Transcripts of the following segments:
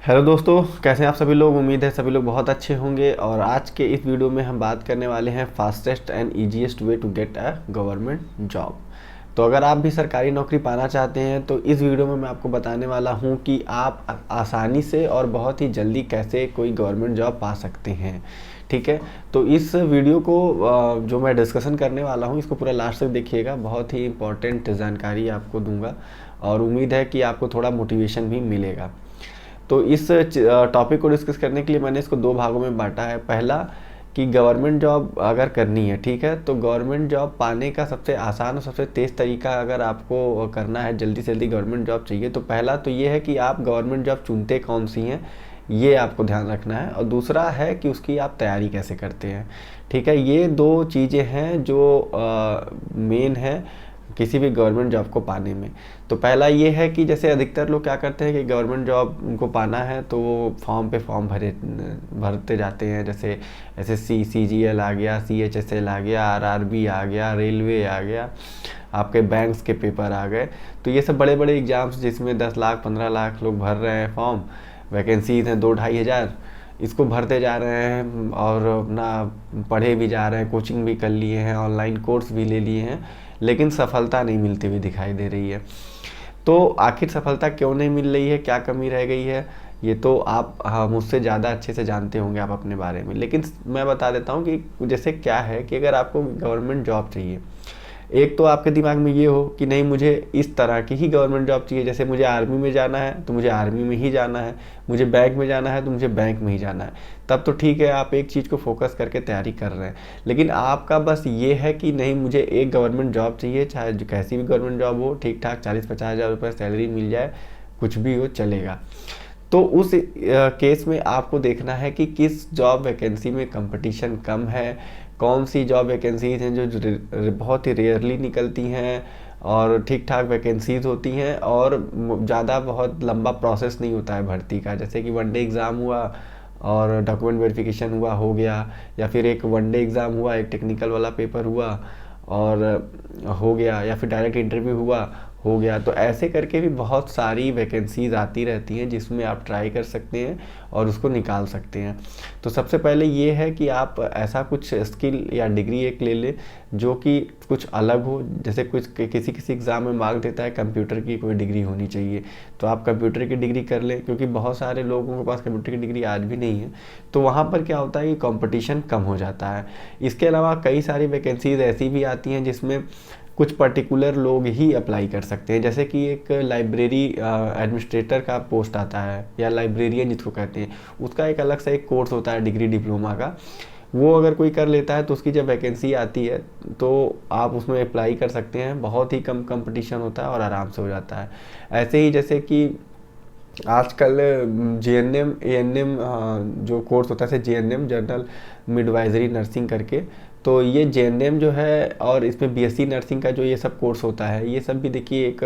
Hello दोस्तों, कैसे हैं आप सभी लोग। उम्मीद है सभी लोग बहुत अच्छे होंगे। और आज के इस वीडियो में हम बात करने वाले हैं fastest and easiest way to get a government job. तो अगर आप भी सरकारी नौकरी पाना चाहते हैं तो इस वीडियो में मैं आपको बताने वाला हूं कि आप आसानी से और बहुत ही जल्दी कैसे कोई गवर्नमेंट जॉब पा सकते हैं। ठीक है, तो इस वीडियो को जो मैं डिस्कशन करने वाला हूं इसको पूरा लास्ट तक देखिएगा। बहुत ही इंपॉर्टेंट जानकारी आपको दूंगा और उम्मीद है कि आपको थोड़ा मोटिवेशन भी मिलेगा। तो इस टॉपिक को डिस्कस करने के लिए मैंने इसको दो भागों में बांटा है। पहला कि गवर्नमेंट जॉब अगर करनी है, ठीक है, तो गवर्नमेंट जॉब पाने का सबसे आसान और सबसे तेज़ तरीका अगर आपको करना है, जल्दी से जल्दी गवर्नमेंट जॉब चाहिए, तो पहला तो ये है कि आप गवर्नमेंट जॉब चुनते कौन सी हैं, ये आपको ध्यान रखना है। और दूसरा है कि उसकी आप तैयारी कैसे करते हैं। ठीक है, ये दो चीज़ें हैं जो मेन है किसी भी गवर्नमेंट जॉब को पाने में। तो पहला ये है कि जैसे अधिकतर लोग क्या करते हैं कि गवर्नमेंट जॉब उनको पाना है तो वो फॉर्म पे फॉर्म भरते जाते हैं। जैसे एसएससी, सीजीएल आ गया, सीएचएसएल आ गया, आरआरबी आ गया, रेलवे आ गया, आपके बैंक्स के पेपर आ गए। तो ये सब बड़े बड़े एग्ज़ाम्स जिसमें 10 लाख 15 लाख लोग भर रहे हैं फॉर्म, वैकेंसीज हैं 2-2.5 हज़ार, इसको भरते जा रहे हैं और अपना पढ़े भी जा रहे हैं, कोचिंग भी कर लिए हैं, ऑनलाइन कोर्स भी ले लिए हैं, लेकिन सफलता नहीं मिलती हुई दिखाई दे रही है। तो आखिर सफलता क्यों नहीं मिल रही है, क्या कमी रह गई है, ये तो आप मुझसे ज़्यादा अच्छे से जानते होंगे आप अपने बारे में। लेकिन मैं बता देता हूँ कि जैसे क्या है कि अगर आपको गवर्नमेंट जॉब चाहिए, एक तो आपके दिमाग में ये हो कि नहीं मुझे इस तरह की ही गवर्नमेंट जॉब चाहिए। जैसे मुझे आर्मी में जाना है तो मुझे आर्मी में ही जाना है, मुझे बैंक में जाना है तो मुझे बैंक में ही जाना है, तब तो ठीक है, आप एक चीज़ को फोकस करके तैयारी कर रहे हैं। लेकिन आपका बस ये है कि नहीं मुझे एक गवर्नमेंट जॉब चाहिए, चाहे जो कैसी भी गवर्नमेंट जॉब हो, ठीक ठाक 40-50 हज़ार रुपये सैलरी मिल जाए, कुछ भी हो चलेगा। तो उस केस में आपको देखना है कि किस जॉब वैकेंसी में कंपटीशन कम है, कौन सी जॉब वैकेंसीज हैं जो बहुत ही रेयरली निकलती हैं और ठीक ठाक वैकेंसीज होती हैं और ज़्यादा बहुत लंबा प्रोसेस नहीं होता है भर्ती का। जैसे कि वनडे एग्ज़ाम हुआ और डॉक्यूमेंट वेरिफिकेशन हुआ, हो गया, या फिर एक वनडे एग्ज़ाम हुआ, एक टेक्निकल वाला पेपर हुआ और हो गया, या फिर डायरेक्ट इंटरव्यू हुआ, हो गया। तो ऐसे करके भी बहुत सारी वैकेंसीज आती रहती हैं जिसमें आप ट्राई कर सकते हैं और उसको निकाल सकते हैं। तो सबसे पहले ये है कि आप ऐसा कुछ स्किल या डिग्री एक ले लें जो कि कुछ अलग हो। जैसे कुछ किसी किसी एग्ज़ाम में मांग देता है कंप्यूटर की कोई डिग्री होनी चाहिए, तो आप कंप्यूटर की डिग्री कर लें, क्योंकि बहुत सारे लोगों के पास कंप्यूटर की डिग्री आज भी नहीं है। तो वहाँ पर क्या होता है कि कंपटीशन कम हो जाता है। इसके अलावा कई सारी वैकेंसीज ऐसी भी आती हैं जिसमें कुछ पर्टिकुलर लोग ही अप्लाई कर सकते हैं। जैसे कि एक लाइब्रेरी एडमिनिस्ट्रेटर का पोस्ट आता है या लाइब्रेरियन जिसको कहते हैं, उसका एक अलग से एक कोर्स होता है डिग्री डिप्लोमा का। वो अगर कोई कर लेता है तो उसकी जब वैकेंसी आती है तो आप उसमें अप्लाई कर सकते हैं। बहुत ही कम कंपटीशन होता है और आराम से हो जाता है। ऐसे ही जैसे कि आजकल जेएनएम एएनएम जो कोर्स होता है, जेएनएम जनरल मिडवाइजरी नर्सिंग करके, तो ये जेएनएम जो है और इसमें बीएससी नर्सिंग का जो ये सब कोर्स होता है, ये सब भी देखिए एक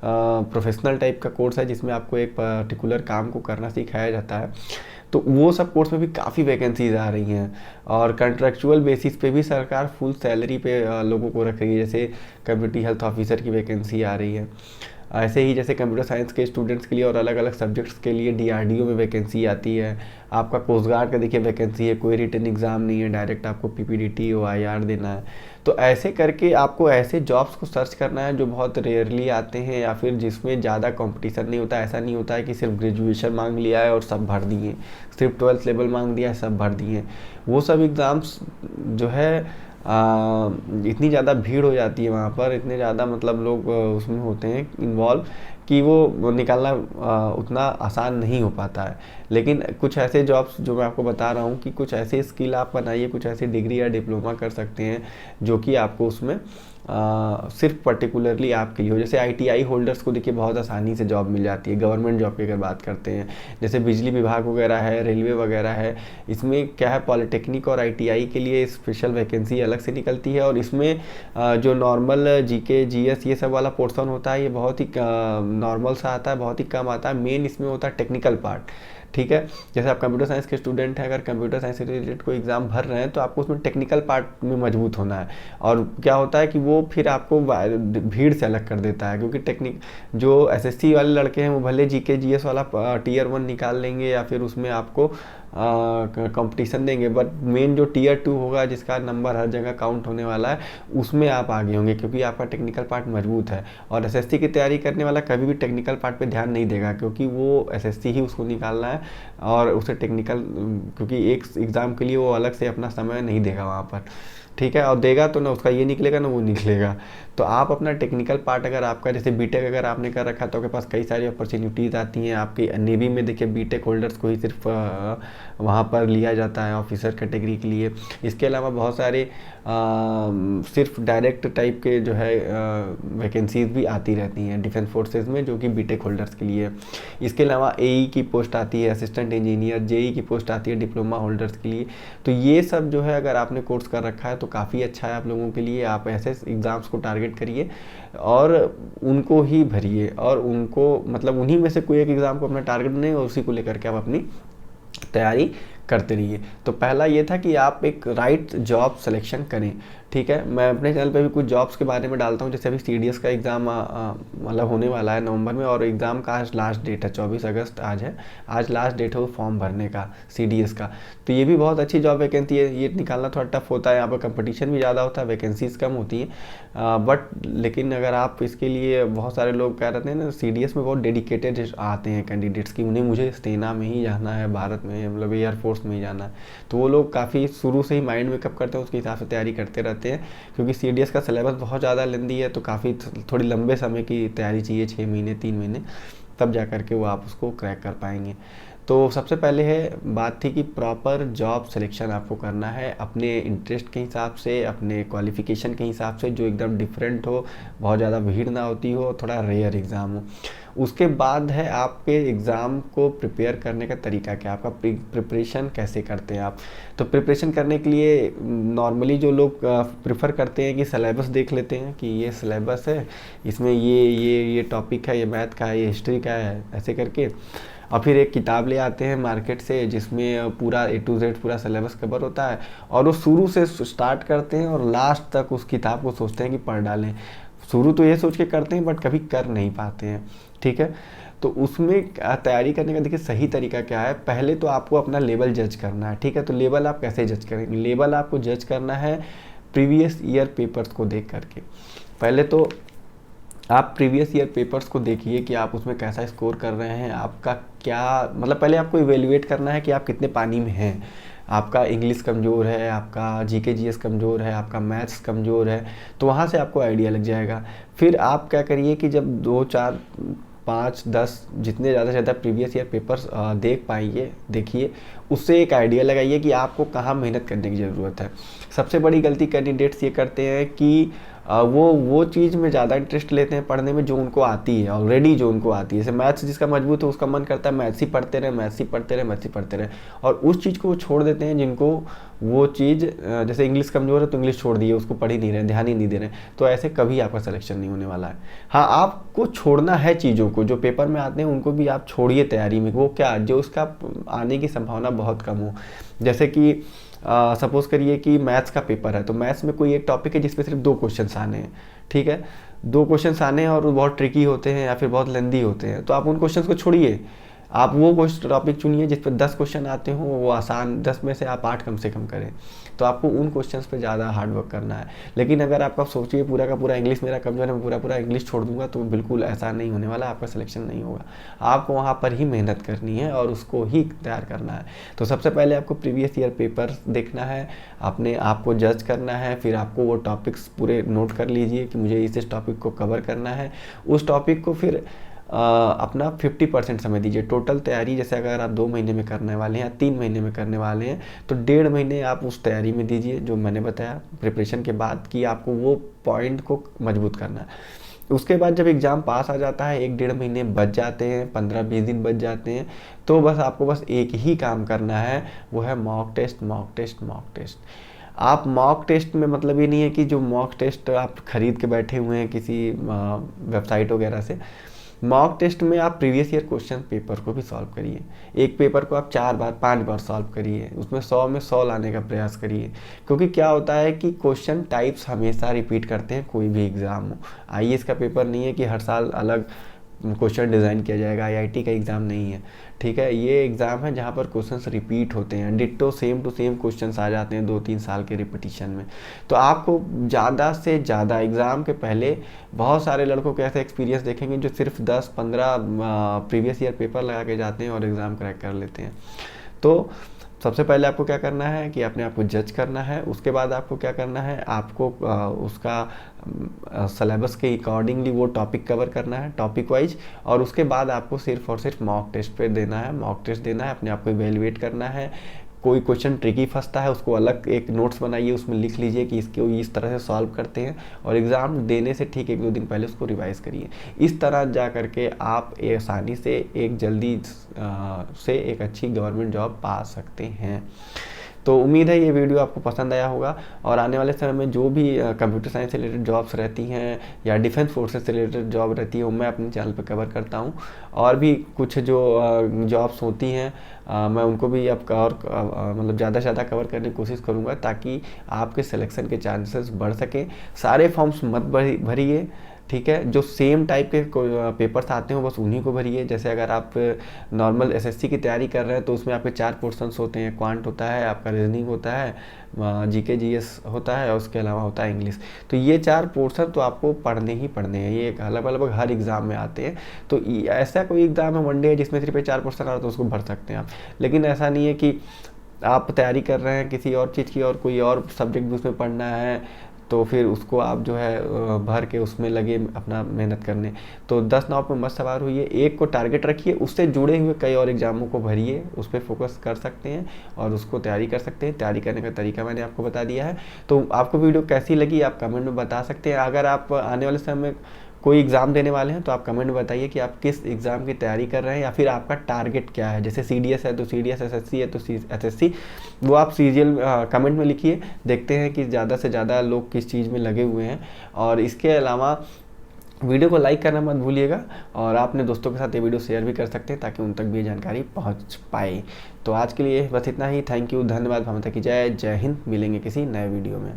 प्रोफेशनल टाइप का कोर्स है जिसमें आपको एक पर्टिकुलर काम को करना सिखाया जाता है। तो वो सब कोर्स में भी काफ़ी वैकेंसीज आ रही हैं और कॉन्ट्रेक्चुअल बेसिस पे भी सरकार फुल सैलरी पे लोगों को रख रही है। जैसे कम्युनिटी हेल्थ ऑफिसर की वैकेंसी आ रही है। ऐसे ही जैसे कंप्यूटर साइंस के स्टूडेंट्स के लिए और अलग अलग सब्जेक्ट्स के लिए डीआरडीओ में वैकेंसी आती है। आपका कोस्ट गार्ड का देखिए वैकेंसी है, कोई रिटन एग्ज़ाम नहीं है, डायरेक्ट आपको पीपीडीटी ओआईआर देना है। तो ऐसे करके आपको ऐसे जॉब्स को सर्च करना है जो बहुत रेयरली आते हैं या फिर जिसमें ज़्यादा कंपटीशन नहीं होता। ऐसा नहीं होता है कि सिर्फ ग्रेजुएशन मांग लिया है और सब भर दिए, सिर्फ 12th लेवल मांग दिया है सब भर दिए। वो सब एग्ज़ाम्स जो है इतनी ज़्यादा भीड़ हो जाती है वहाँ पर, इतने ज़्यादा मतलब लोग उसमें होते हैं इन्वॉल्व कि वो निकालना उतना आसान नहीं हो पाता है। लेकिन कुछ ऐसे जॉब्स जो मैं आपको बता रहा हूँ कि कुछ ऐसे स्किल आप बनाइए, कुछ ऐसी डिग्री या डिप्लोमा कर सकते हैं जो कि आपको उसमें सिर्फ पर्टिकुलरली आपके लिए हो। जैसे आईटीआई होल्डर्स को देखिए बहुत आसानी से जॉब मिल जाती है गवर्नमेंट जॉब की अगर बात करते हैं। जैसे बिजली विभाग वगैरह है, रेलवे वगैरह है, इसमें क्या है पॉलिटेक्निक और आईटीआई के लिए स्पेशल वैकेंसी अलग से निकलती है। और इसमें जो नॉर्मल जीके जीएस ये सब वाला पोर्शन होता है ये बहुत ही नॉर्मल सा आता है, बहुत ही कम आता है। मेन इसमें होता है टेक्निकल पार्ट। ठीक है, जैसे आप कंप्यूटर साइंस के स्टूडेंट हैं, अगर कंप्यूटर साइंस से रिलेटेड कोई एग्जाम भर रहे हैं तो आपको उसमें टेक्निकल पार्ट में मजबूत होना है। और क्या होता है कि वो वो फिर आपको भीड़ से अलग कर देता है, क्योंकि जो एसएससी वाले लड़के हैं वो भले जीके जीएस वाला टियर 1 निकाल लेंगे या फिर उसमें आपको कंपटीशन देंगे, बट मेन जो टियर 2 होगा जिसका नंबर हर जगह काउंट होने वाला है उसमें आप आगे होंगे, क्योंकि आपका टेक्निकल पार्ट मजबूत है। और एसएससी की तैयारी करने वाला कभी भी टेक्निकल पार्ट पे ध्यान नहीं देगा, क्योंकि वो एसएससी ही उसको निकालना है और उसे टेक्निकल, क्योंकि एक एग्ज़ाम के लिए वो अलग से अपना समय नहीं देगा वहाँ पर, ठीक है। और देगा तो ना उसका ये निकलेगा ना वो निकलेगा। तो आप अपना टेक्निकल पार्ट अगर आपका, जैसे बीटेक अगर आपने कर रखा तो आपके पास कई सारी अपॉर्चुनिटीज़ आती हैं। आपकी नेवी में देखिए बीटेक होल्डर्स को ही सिर्फ वहाँ पर लिया जाता है ऑफिसर कैटेगरी के लिए। इसके अलावा बहुत सारे सिर्फ डायरेक्ट टाइप के जो है वैकेंसीज भी आती रहती हैं डिफेंस फोर्सेज में, जो कि बीटेक होल्डर्स के लिए। इसके अलावा एई की पोस्ट आती है, असिस्टेंट इंजीनियर, जेई की पोस्ट आती है डिप्लोमा होल्डर्स के लिए। तो ये सब जो है अगर आपने कोर्स कर रखा है तो काफ़ी अच्छा है आप लोगों के लिए। आप ऐसे एग्ज़ाम्स को टारगेट करिए और उनको ही भरिए, और उनको मतलब उन्हीं में से कोई एक एग्ज़ाम को अपना टारगेट नहीं और उसी को लेकर के आप अपनी तैयारी करते रहिए। तो पहला ये था कि आप एक राइट जॉब सिलेक्शन करें, ठीक है। मैं अपने चैनल पे भी कुछ जॉब्स के बारे में डालता हूँ, जैसे अभी सीडीएस का एग्ज़ाम मतलब होने वाला है नवंबर में, और एग्ज़ाम का आज लास्ट डेट है 24 अगस्त आज है, आज लास्ट डेट है वो फॉर्म भरने का सीडीएस का। तो ये भी बहुत अच्छी जॉब वैकेंसी है, ये निकालना थोड़ा टफ होता है, यहाँ पर कंपटीशन भी ज़्यादा होता है, वैकेंसीज कम होती हैं, बट लेकिन अगर आप इसके लिए, बहुत सारे लोग कह रहे थे ना सीडीएस में बहुत डेडिकेटेड आते हैं कैंडिडेट्स की, उन्हें मुझे सेना में ही जाना है, भारत में मतलब एयरफोर्स में ही जाना है, तो वो लोग काफ़ी शुरू से ही माइंड मेकअप करते हैं, उसके हिसाब से तैयारी करते रहते हैं। क्योंकि सीडीएस का सिलेबस बहुत ज़्यादा लेंदी है, तो काफ़ी थोड़ी लंबे समय की तैयारी चाहिए, 6 महीने 3 महीने, तब जा कर के वो आप उसको क्रैक कर पाएंगे। तो सबसे पहले है बात थी कि प्रॉपर जॉब सिलेक्शन आपको करना है अपने इंटरेस्ट के हिसाब से, अपने क्वालिफिकेशन के हिसाब से, जो एकदम डिफरेंट हो, बहुत ज़्यादा भीड़ ना होती हो, थोड़ा रेयर एग्ज़ाम हो। उसके बाद है आपके एग्ज़ाम को प्रिपेयर करने का तरीका क्या, आपका प्रिपरेशन कैसे करते हैं आप। तो प्रिपरेशन करने के लिए नॉर्मली जो लोग प्रेफर करते हैं कि सिलेबस देख लेते हैं कि ये सिलेबस है, इसमें ये टॉपिक है, ये मैथ का है, ये हिस्ट्री का है, ऐसे करके, और फिर एक किताब ले आते हैं मार्केट से जिसमें पूरा A to Z पूरा सिलेबस कवर होता है, और वो शुरू से स्टार्ट करते हैं और लास्ट तक उस किताब को सोचते हैं कि पढ़ डालें। शुरू तो ये सोच के करते हैं बट कभी कर नहीं पाते हैं, ठीक है। तो उसमें तैयारी करने का देखिए सही तरीका क्या है, पहले तो आपको अपना लेवल जज करना है, ठीक है। तो लेवल आप कैसे जज करेंगे, लेवल आपको जज करना है प्रीवियस ईयर पेपर्स को देख करके। पहले तो आप प्रीवियस ईयर पेपर्स को देखिए कि आप उसमें कैसा स्कोर कर रहे हैं, आपका क्या मतलब, पहले आपको इवेल्युएट करना है कि आप कितने पानी में हैं। आपका इंग्लिश कमज़ोर है, आपका जीके जीएस कमज़ोर है, आपका मैथ्स कमज़ोर है, तो वहाँ से आपको आइडिया लग जाएगा। फिर आप क्या करिए कि जब 2 4 5 10 जितने ज़्यादा से ज़्यादा प्रीवियस ईयर पेपर्स देख पाएंगे, देखिए, उससे एक आइडिया लगाइए कि आपको कहाँ मेहनत करने की ज़रूरत है। सबसे बड़ी गलती कैंडिडेट्स ये करते हैं कि वो चीज़ में ज़्यादा इंटरेस्ट लेते हैं पढ़ने में जो उनको आती है ऑलरेडी, जो उनको आती है। जैसे मैथ्स जिसका मजबूत है उसका मन करता है मैथ्स ही पढ़ते रहे, मैथ्स ही पढ़ते रहे, मैथ्स ही पढ़ते रहे, और उस चीज़ को वो छोड़ देते हैं जिनको वो चीज़, जैसे इंग्लिश कमज़ोर है तो इंग्लिश छोड़ दिए, उसको पढ़ ही नहीं रहे, ध्यान ही नहीं दे रहे, तो ऐसे कभी आपका सिलेक्शन नहीं होने वाला है। हाँ, आपको छोड़ना है चीज़ों को, जो पेपर में आते हैं उनको भी आप छोड़िए तैयारी में, वो क्या जो उसका आने की संभावना बहुत कम हो। जैसे कि सपोज़ करिए कि मैथ्स का पेपर है, तो मैथ्स में कोई एक टॉपिक है जिसपे सिर्फ 2 क्वेश्चन आने हैं, ठीक है। 2 क्वेश्चन आने हैं और वो बहुत ट्रिकी होते हैं या फिर बहुत लेंदी होते हैं, तो आप उन क्वेश्चन को छोड़िए, आप वो टॉपिक चुनिए जिस पर 10 क्वेश्चन आते हो, वो आसान, 10 में से आप 8 कम से कम करें। तो आपको उन क्वेश्चंस पे ज़्यादा हार्ड वर्क करना है। लेकिन अगर आप सोचिए पूरा का पूरा इंग्लिश मेरा कमजोर है, मैं पूरा इंग्लिश छोड़ दूंगा, तो बिल्कुल ऐसा नहीं होने वाला, आपका सिलेक्शन नहीं होगा। आपको वहाँ पर ही मेहनत करनी है और उसको ही तैयार करना है। तो सबसे पहले आपको प्रीवियस ईयर पेपर देखना है, अपने आप को जज करना है, फिर आपको वो टॉपिक्स पूरे नोट कर लीजिए कि मुझे इस टॉपिक को कवर करना है। उस टॉपिक को फिर अपना 50% समय दीजिए। टोटल तैयारी जैसे अगर आप 2 महीने में करने वाले हैं या 3 महीने में करने वाले हैं, तो 1.5 महीने आप उस तैयारी में दीजिए जो मैंने बताया प्रिपरेशन के बाद, कि आपको वो पॉइंट को मजबूत करना है। उसके बाद जब एग्ज़ाम पास आ जाता है, 1-1.5 महीने बच जाते हैं, 15-20 दिन बच जाते हैं, तो बस आपको बस एक ही काम करना है, वो है mock test, mock test, mock test. आप मॉक टेस्ट में मतलब ये नहीं है कि जो मॉक टेस्ट आप खरीद के बैठे हुए हैं किसी वेबसाइट वगैरह से, मॉक टेस्ट में आप प्रीवियस ईयर क्वेश्चन पेपर को भी सॉल्व करिए। एक पेपर को आप 4 बार 5 बार सॉल्व करिए, उसमें 100 में 100 लाने का प्रयास करिए। क्योंकि क्या होता है कि क्वेश्चन टाइप्स हमेशा रिपीट करते हैं, कोई भी एग्ज़ाम हो। आईएएस का पेपर नहीं है कि हर साल अलग क्वेश्चन डिज़ाइन किया जाएगा, आईआईटी का एग्ज़ाम नहीं है, ठीक है। ये एग्ज़ाम है जहाँ पर क्वेश्चंस रिपीट होते हैं, ditto same to same questions आ जाते हैं 2-3 साल के रिपीटिशन में। तो आपको ज़्यादा से ज़्यादा एग्ज़ाम के पहले बहुत सारे लड़कों के ऐसे एक्सपीरियंस देखेंगे जो सिर्फ 10-15 प्रीवियस ईयर पेपर लगा के जाते हैं और एग्ज़ाम क्रैक कर लेते हैं। तो सबसे पहले आपको क्या करना है कि अपने आप को जज करना है। उसके बाद आपको क्या करना है, आपको उसका सिलेबस के अकॉर्डिंगली वो टॉपिक कवर करना है, टॉपिक वाइज। और उसके बाद आपको सिर्फ और सिर्फ मॉक टेस्ट पे देना है, मॉक टेस्ट देना है, अपने आप को इवेलुएट करना है। कोई क्वेश्चन ट्रिकी फंसता है उसको अलग एक नोट्स बनाइए, उसमें लिख लीजिए कि इसको इस तरह से सॉल्व करते हैं, और एग्ज़ाम देने से ठीक 1-2 दिन पहले उसको रिवाइज करिए। इस तरह जा करके आप आसानी से एक जल्दी से एक अच्छी गवर्नमेंट जॉब पा सकते हैं। तो उम्मीद है ये वीडियो आपको पसंद आया होगा, और आने वाले समय में जो भी कंप्यूटर साइंस से रिलेटेड जॉब्स रहती हैं या डिफेंस फोर्सेस से रिलेटेड जॉब रहती है वो मैं अपने चैनल पर कवर करता हूँ। और भी कुछ जो जॉब्स होती हैं मैं उनको भी अब मतलब ज़्यादा से ज़्यादा कवर करने की कोशिश करूँगा, ताकि आपके सिलेक्शन के चांसेस बढ़ सकें। सारे फॉर्म्स मत भरिए, ठीक है। जो सेम टाइप के पेपर्स आते हो बस उन्हीं को भरिए। जैसे अगर आप नॉर्मल एसएससी की तैयारी कर रहे हैं तो उसमें आपके 4 पोर्शंस होते हैं, क्वांट होता है, आपका रीजनिंग होता है, जीके जीएस होता है, और उसके अलावा होता है इंग्लिश। तो ये 4 पोर्शन तो आपको पढ़ने ही पढ़ने हैं, ये अलग अलग हर एग्ज़ाम में आते हैं। तो ऐसा कोई एग्ज़ाम है वनडे जिसमें सिर्फ 4 पोर्शन आ रहा है तो उसको भर सकते हैं आप। लेकिन ऐसा नहीं है कि आप तैयारी कर रहे हैं किसी और चीज़ की और कोई और सब्जेक्ट भी उसमें पढ़ना है तो फिर उसको आप जो है भर के उसमें लगे अपना मेहनत करने। तो 10 नाव पे मत सवार होइए, एक को टारगेट रखिए, उससे जुड़े हुए कई और एग्जामों को भरिए, उस पर फोकस कर सकते हैं और उसको तैयारी कर सकते हैं। तैयारी करने का तरीका मैंने आपको बता दिया है। तो आपको वीडियो कैसी लगी आप कमेंट में बता सकते हैं। अगर आप आने वाले समय में कोई एग्ज़ाम देने वाले हैं तो आप कमेंट में बताइए कि आप किस एग्ज़ाम की तैयारी कर रहे हैं, या फिर आपका टारगेट क्या है। जैसे सीडीएस है तो सीडीएस, एसएससी है तो एसएससी, वो आप सीरियल कमेंट में लिखिए। देखते हैं कि ज़्यादा से ज़्यादा लोग किस चीज़ में लगे हुए हैं। और इसके अलावा वीडियो को लाइक करना मत भूलिएगा, और आप अपने दोस्तों के साथ ये वीडियो शेयर भी कर सकते हैं ताकि उन तक भी ये जानकारी पहुंच पाए। तो आज के लिए बस इतना ही। थैंक यू, धन्यवाद, भारत की जय, जय हिंद। मिलेंगे किसी नए वीडियो में।